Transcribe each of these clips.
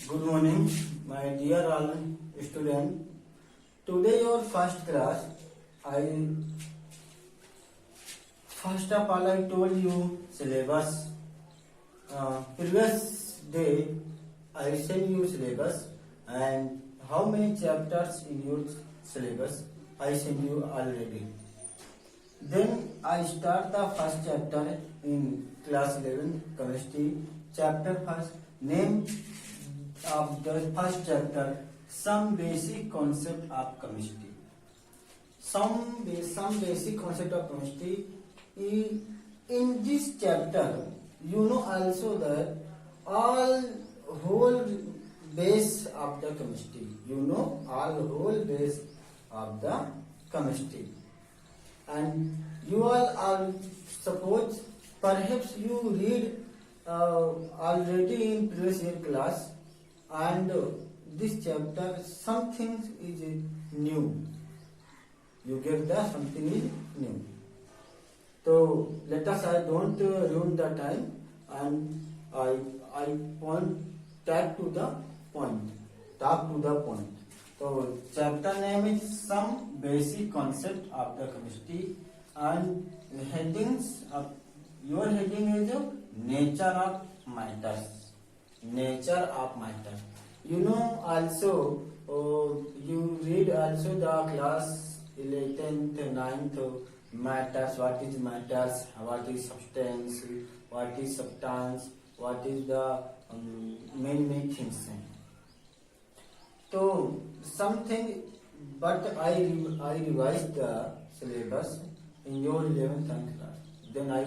Good morning, my dear all student. Today your first class. First of all I told you syllabus. Previous day I sent you syllabus and how many chapters in your syllabus I sent you already. Then I start the first chapter in class 11 chemistry. Chapter first, name of the first chapter, some basic concept of chemistry. Some basic concept of chemistry. In this chapter, you know also that all whole base of the chemistry. You know all whole base of the chemistry. And you all are suppose perhaps you read already in previous year class, and this chapter something is new. You get that something is new. So let us, I don't ruin the time, and I point that to the point. Talk to the point. So chapter name is some basic concept of the chemistry, and headings of your heading is nature of matters. Nature of matter. You know also you read also the class 11th, 9th matters. What is matters? What is substance? What is substance? What is the many things. So something, but I revised the syllabus in your 11th class. Then I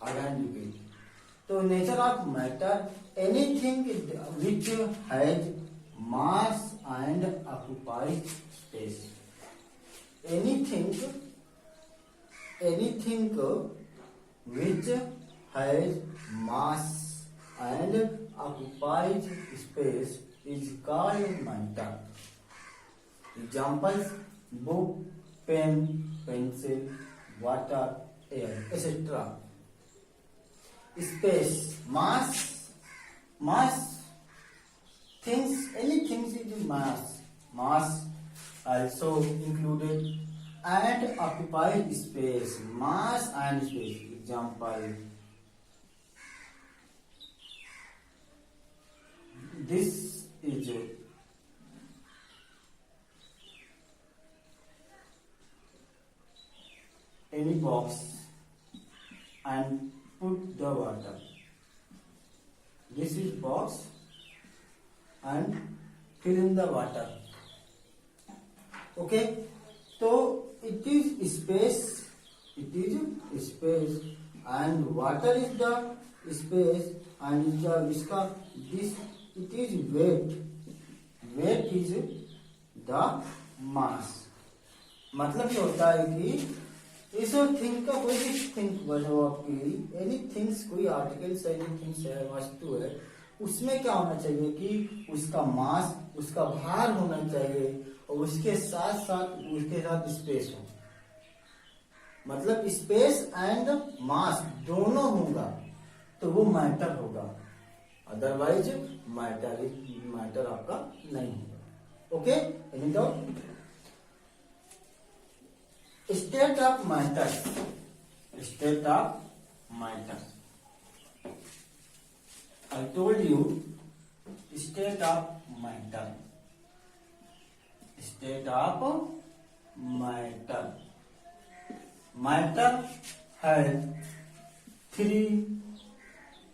again repeat. So nature of matter, anything which has mass and occupies space. Anything which has mass and occupies space is called matter. Examples: book, pen, pencil, water, air, etc. Space, mass, things, anything is mass also included, and occupied space, mass and space. Example: this is any box and put the water. This is box and fill in the water. Okay, so it is space. It is space, and water is the space, and this it is weight. Weight is the mass. मतलब ये होता है कि इस thing का कोई भी thing बनो आपकी, एनी थिंग्स, कोई आर्टिकल्स है, एनी थिंग्स है, वस्तु है, उसमें क्या होना चाहिए कि उसका मास, उसका भार होना चाहिए, और उसके साथ स्पेस हो. मतलब स्पेस एंड मास दोनों होगा तो वो मैटर होगा, अदरवाइज मैटर आपका नहीं होगा. Okay, any doubt? State of matter. State of matter. I told you state of matter. State of matter. Matter has three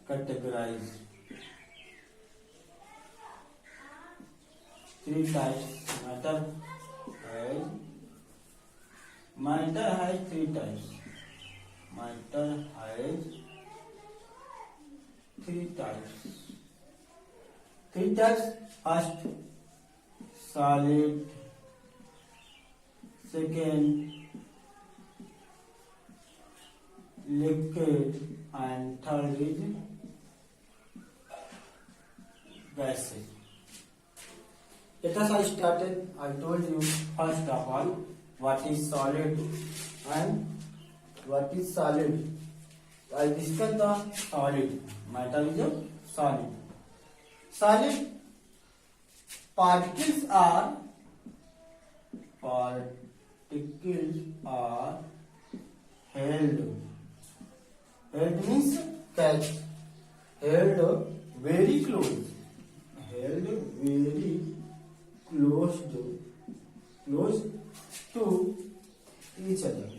categories. Three types. Matter has three types. Matter has three types. Three types. First, solid. Second, liquid, and third is gases. Let us I started. I told you first of all what is solid and what is solid. I discuss the solid. Matter is a solid. Solid particles are held. Held means catch. Held very close. Held very close to each other.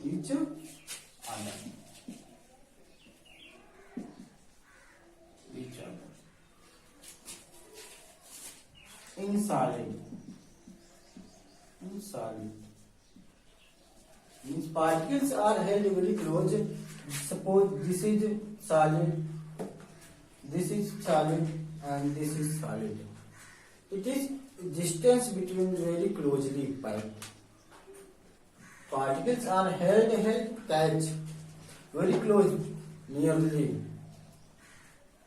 Each other. Each other. In solid. In solid. Means particles are held very close. Suppose this is solid, and this is solid. It is distance between very closely packed. Particles are held catch very close, nearly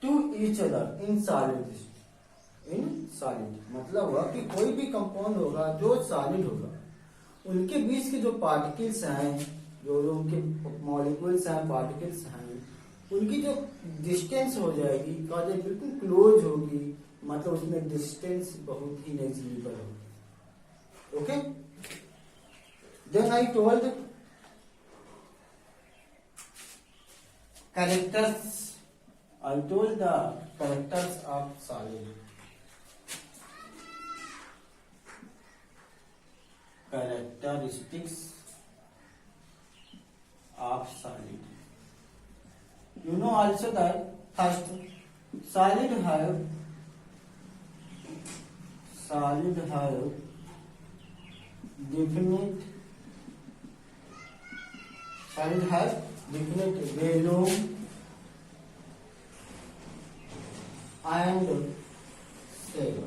to each other in solid. In solid मतलब हुआ कि कोई भी compound होगा जो solid होगा, उनके बीच के जो पार्टिकल्स हैं, जो उनके मॉलिक्यूल्स हैं, पार्टिकल्स हैं, उनकी जो डिस्टेंस हो जाएगी बिल्कुल क्लोज होगी, मतलब उसमें डिस्टेंस बहुत ही नेग्लिजिबल होगी. Okay, then I told characters. I told the characters of solid. Characteristics of solid. You know also that first solid have definite volume and shape.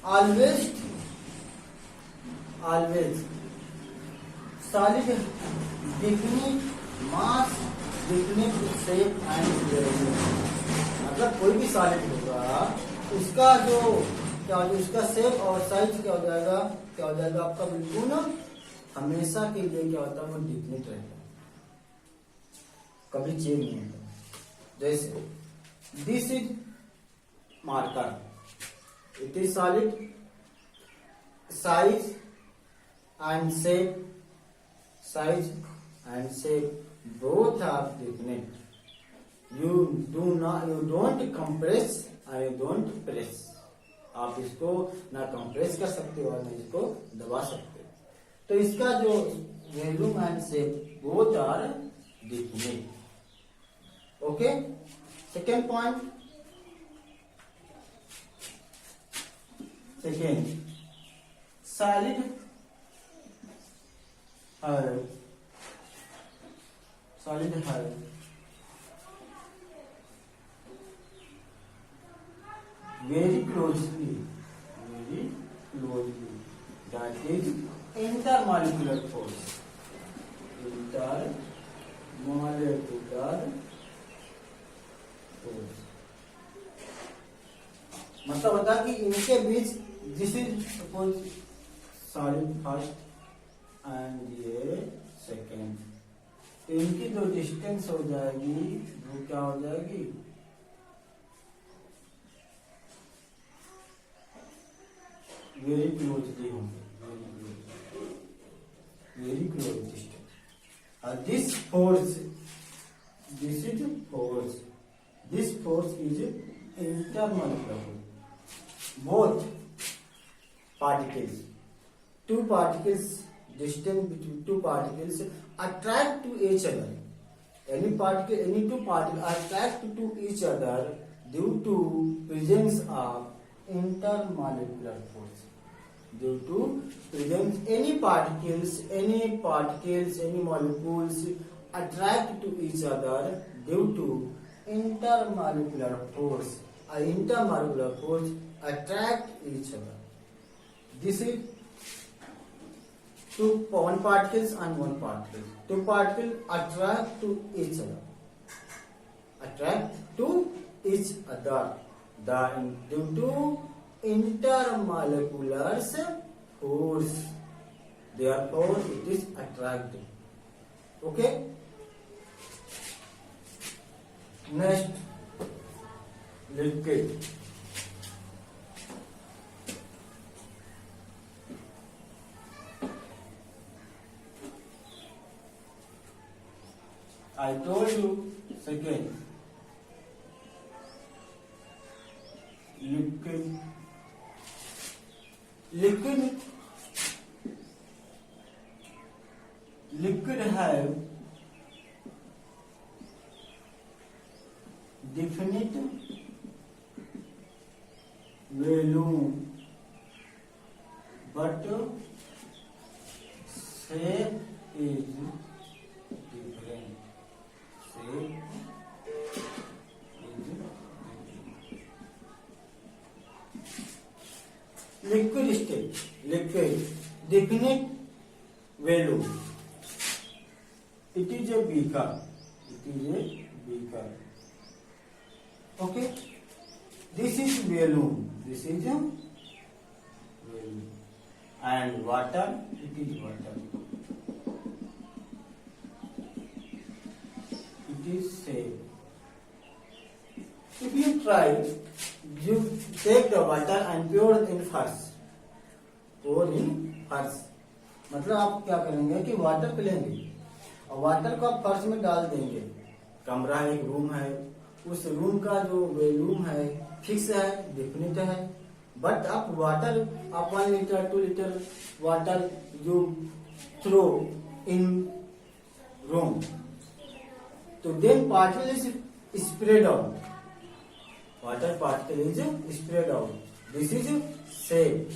Always solid definite mass, definite shape and volume. मतलब कोई भी solid होगा उसका जो क्या हो जाएगा, उसका शेप और साइज क्या हो जाएगा आपका बिल्कुल हमेशा के लिए क्या होता है, वो डिफिनिट रहता है, कभी चेंज नहीं होता. जैसे this is marker, it is solid, size and shape both are definite. You don't compress and you don't press. आप इसको ना कंप्रेस कर सकते हो और ना इसको दबा सकते हो. तो इसका जो volume and shape both are definite. Okay, second point. Solid है very closely that is intermolecular force. मतलब होता कि इनके बीच this is suppose solid first and ये सेकेंड, तो इनकी जो डिस्टेंस हो जाएगी वो क्या हो जाएगी, वेरी क्लोजली होंगे, वेरी क्लोज डिस्टेंस. और this force is intermolecular force. Both particles, two particles, distance between two particles attract to each other. Any two particles attract to each other due to presence of intermolecular force. Due to presence, any particles, any molecules attract to each other due to intermolecular force. Intermolecular force attract each other. This is one particles and one particle. Two particles attract to each other. Due to intermolecular force. Therefore, it is attracted. Okay. Next, liquid. I told you second. Liquid. Liquid have definite volume, but shape is different. Shape is different. Liquid state, liquid, definite value. It is a beaker. It is a beaker. Okay. This is balloon. This is a balloon. And water. It is water. It is shape. If you try, you take the water and pour in first. Pour in first. मतलब आप क्या करेंगे कि water पे लेंगे और water को आप फर्श में डाल देंगे. कमरा है, एक रूम है, उस रूम का जो वॉल्यूम है फिक्स है, डेफिनेट है. बट आप वाटर, आप 1 litre 2 litre water you throw in room, तो then particle is spread out. Water particle is spread out. This is shape.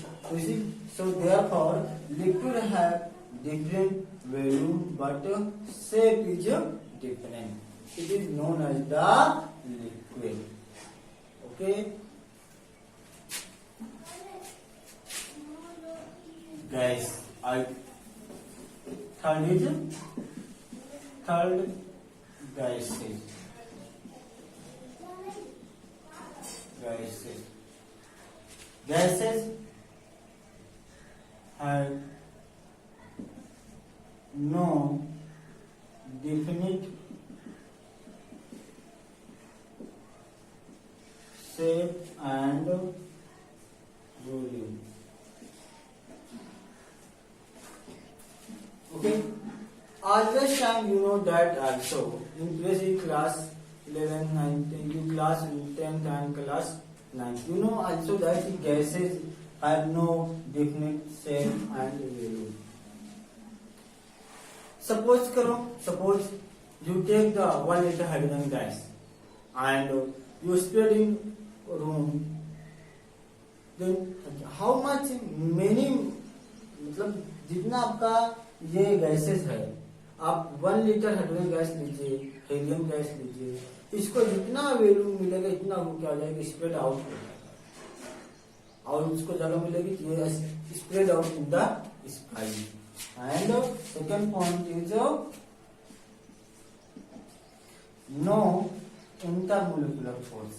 So therefore, liquid have different volume, but shape is different. It is known as the liquid. Okay. Guys, third gases. Gases have no definite shape and volume. Okay. Always time you know that also. In basic class 11, 9, you class 10 and class 9. You know also that the gases have no definite shape and value. Suppose you take the 1 liter hydrogen gas and you spread in room. Then how much many, मतलब जितना आपका ये gases है, आप 1 litre hydrogen gas लीजिए, helium gas लीजिए, इसको जितना वैल्यू मिलेगा इतना वो क्या हो जाएगा, स्प्रेड आउट हो जाएगा और इसको जगह मिलेगी तो ये spread out in the sky. And second point is no intermolecular force.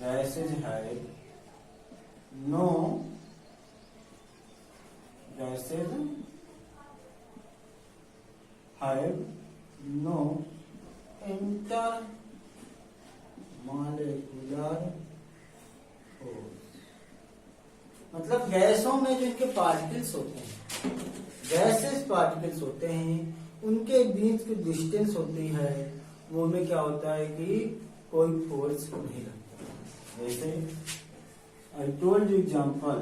Gases है no gases have no intermolecular force. मतलब गैसों में जो इनके पार्टिकल्स होते हैं, गैसेस पार्टिकल्स होते हैं, उनके बीच की डिस्टेंस होती है, वो में क्या होता है कि कोई फोर्स नहीं लगता. जैसे I told you example,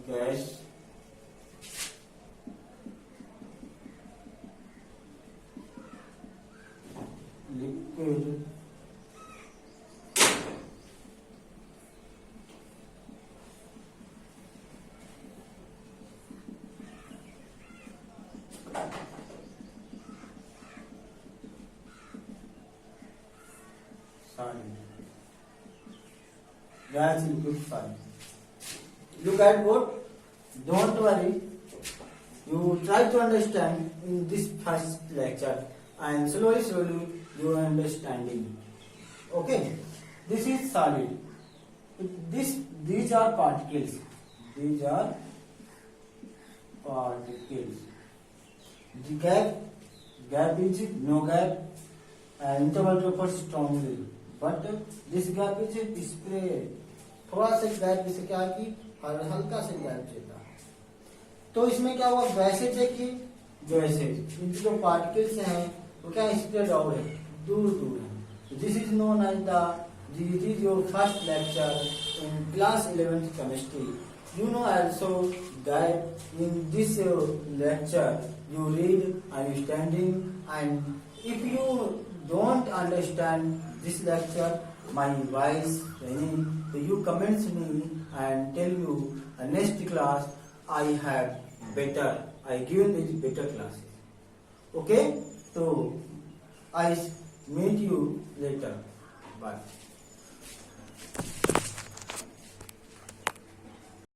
gas liquid gas liquid solid. Look at what? Don't worry. You try to understand in this first lecture and slowly your understanding. Okay, this is solid. These are particles. These are particles. The gap is no gap, and interval refers strongly. But this gap is spread. थोड़ा सा gap जैसे क्या कि हल्का सा gap देता है. तो इसमें क्या हुआ, गैसेज है कि गैसेज, इनकी जो पार्टिकल्स हैं वो क्या स्प्रेड आउट है, दूर दूर है. This is known as this is your first lecture in class 11th chemistry. You know also that in this lecture you read understanding, and if you don't understand this lecture, my advice you comments me and tell you next class I given these better classes. Okay, so I meet you later. Bye.